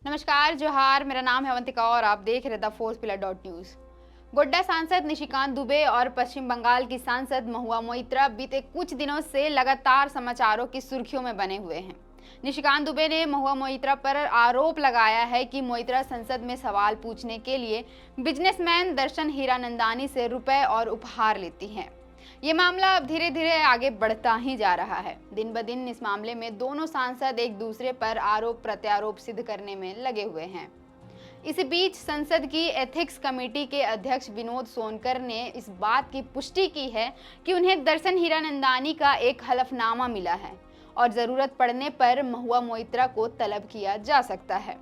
नमस्कार, जोहार। मेरा नाम है अवंतिका और आप देख रहे the fourth pillar .news. Godda सांसद निशिकांत दुबे और पश्चिम बंगाल की सांसद महुआ मोइत्रा बीते कुछ दिनों से लगातार समाचारों की सुर्खियों में बने हुए हैं। निशिकांत दुबे ने महुआ मोइत्रा पर आरोप लगाया है कि मोइत्रा संसद में सवाल पूछने के लिए बिजनेसमैन दर्शन हीरानंदानी से रुपए और उपहार लेती हैं। ये मामला अब धीरे धीरे आगे बढ़ता ही जा रहा है। दिन ब दिन इस मामले में दोनों सांसद एक दूसरे पर आरोप प्रत्यारोप सिद्ध करने में लगे हुए हैं। इसी बीच संसद की एथिक्स कमेटी के अध्यक्ष विनोद सोनकर ने इस बात की पुष्टि की है कि उन्हें दर्शन हीरानंदानी का एक हलफनामा मिला है और जरूरत पड़ने पर महुआ मोइत्रा को तलब किया जा सकता है।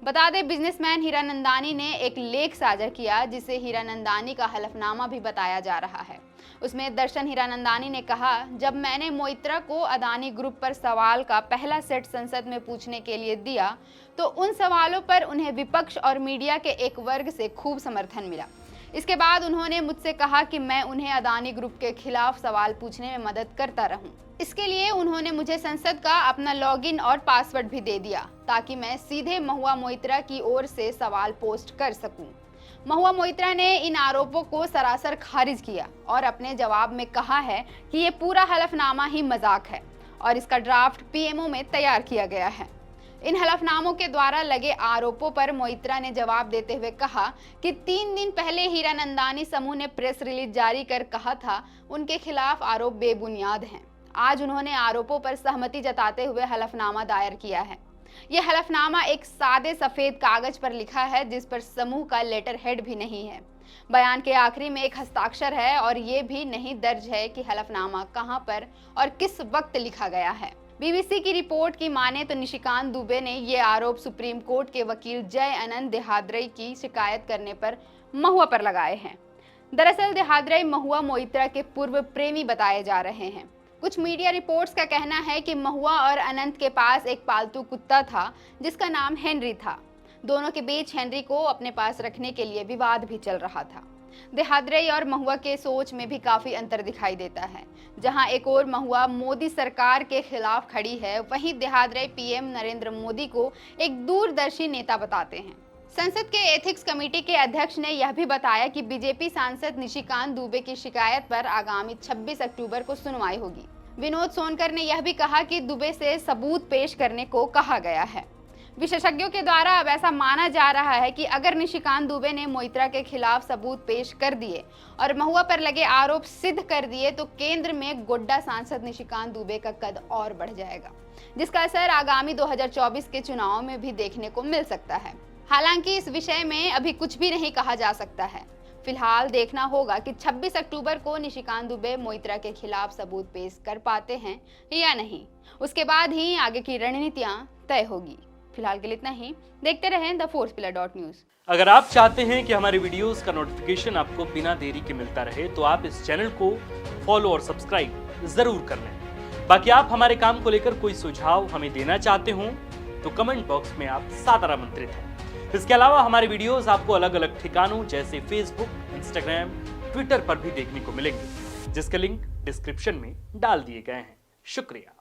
बता दें, बिजनेसमैन हीरानंदानी ने एक लेख साझा किया जिसे हीरानंदानी का हलफनामा भी बताया जा रहा है। उसमें दर्शन हीरानंदानी ने कहा, जब मैंने मोइत्रा को अदानी ग्रुप पर सवाल का पहला सेट संसद में पूछने के लिए दिया तो उन सवालों पर उन्हें विपक्ष और मीडिया के एक वर्ग से खूब समर्थन मिला। इसके बाद उन्होंने मुझसे कहा कि मैं उन्हें अदानी ग्रुप के खिलाफ सवाल पूछने में मदद करता रहूं। इसके लिए उन्होंने मुझे संसद का अपना लॉगिन और पासवर्ड भी दे दिया ताकि मैं सीधे महुआ मोइत्रा की ओर से सवाल पोस्ट कर सकूं। महुआ मोइत्रा ने इन आरोपों को सरासर खारिज किया और अपने जवाब में कहा है कि ये पूरा हलफनामा ही मजाक है और इसका ड्राफ्ट पीएमओ में तैयार किया गया है। इन हलफनामों के द्वारा लगे आरोपों पर मोइत्रा ने जवाब देते हुए कहा कि 3 दिन पहले हीरानंदानी समूह ने प्रेस रिलीज जारी कर कहा था उनके खिलाफ आरोप बेबुनियाद हैं। आज उन्होंने आरोपों पर सहमति जताते हुए हलफनामा दायर किया है। यह हलफनामा एक सादे सफेद कागज पर लिखा है जिस पर समूह का लेटर हेड भी नहीं है। बयान के आखिरी में एक हस्ताक्षर है और ये भी नहीं दर्ज है कि हलफनामा कहां पर और किस वक्त लिखा गया है। बीबीसी की रिपोर्ट की माने तो निशिकांत दुबे ने ये आरोप सुप्रीम कोर्ट के वकील जय अनंत देहाद्रई की शिकायत करने पर महुआ पर लगाए हैं। दरअसल देहाद्रई महुआ मोइत्रा के पूर्व प्रेमी बताए जा रहे हैं। कुछ मीडिया रिपोर्ट्स का कहना है कि महुआ और अनंत के पास एक पालतू कुत्ता था जिसका नाम हेनरी था। दोनों के बीच हेनरी को अपने पास रखने के लिए विवाद भी चल रहा था। देहाद्रई और महुआ के सोच में भी काफी अंतर दिखाई देता है। जहां एक और महुआ मोदी सरकार के खिलाफ खड़ी है, वहीं देहाद्रई पीएम नरेंद्र मोदी को एक दूरदर्शी नेता बताते हैं। संसद के एथिक्स कमेटी के अध्यक्ष ने यह भी बताया कि बीजेपी सांसद निशिकांत दुबे की शिकायत पर आगामी 26 अक्टूबर को सुनवाई होगी। विनोद सोनकर ने यह भी कहा कि दुबे से सबूत पेश करने को कहा गया है। विशेषज्ञों के द्वारा अब ऐसा माना जा रहा है कि अगर निशिकांत दुबे ने मोइत्रा के खिलाफ सबूत पेश कर दिए और महुआ पर लगे आरोप सिद्ध कर दिए तो केंद्र में गोड्डा सांसद निशिकांत दुबे का कद और बढ़ जाएगा, जिसका असर आगामी 2024 के चुनाव में भी देखने को मिल सकता है। हालांकि इस विषय में अभी कुछ भी नहीं कहा जा सकता है। फिलहाल देखना होगा कि 26 अक्टूबर को निशिकांत दुबे मोइत्रा के खिलाफ सबूत पेश कर पाते हैं या नहीं। उसके बाद ही आगे की रणनीतियां तय होगी। फिलहाल के लिए इतना ही। देखते रहें द फोर्थ पिलर .न्यूज। अगर आप चाहते हैं कि हमारे वीडियोस का नोटिफिकेशन आपको बिना देरी के मिलता रहे तो आप इस चैनल को फॉलो और सब्सक्राइब जरूर कर लें। बाकी आप हमारे काम को लेकर कोई सुझाव हमें देना चाहते हो तो कमेंट बॉक्स में आप सादर आमंत्रित हैं। इसके अलावा हमारे वीडियोस आपको अलग अलग ठिकानों जैसे फेसबुक, इंस्टाग्राम, ट्विटर पर भी देखने को मिलेंगे, जिसके लिंक डिस्क्रिप्शन में डाल दिए गए हैं। शुक्रिया।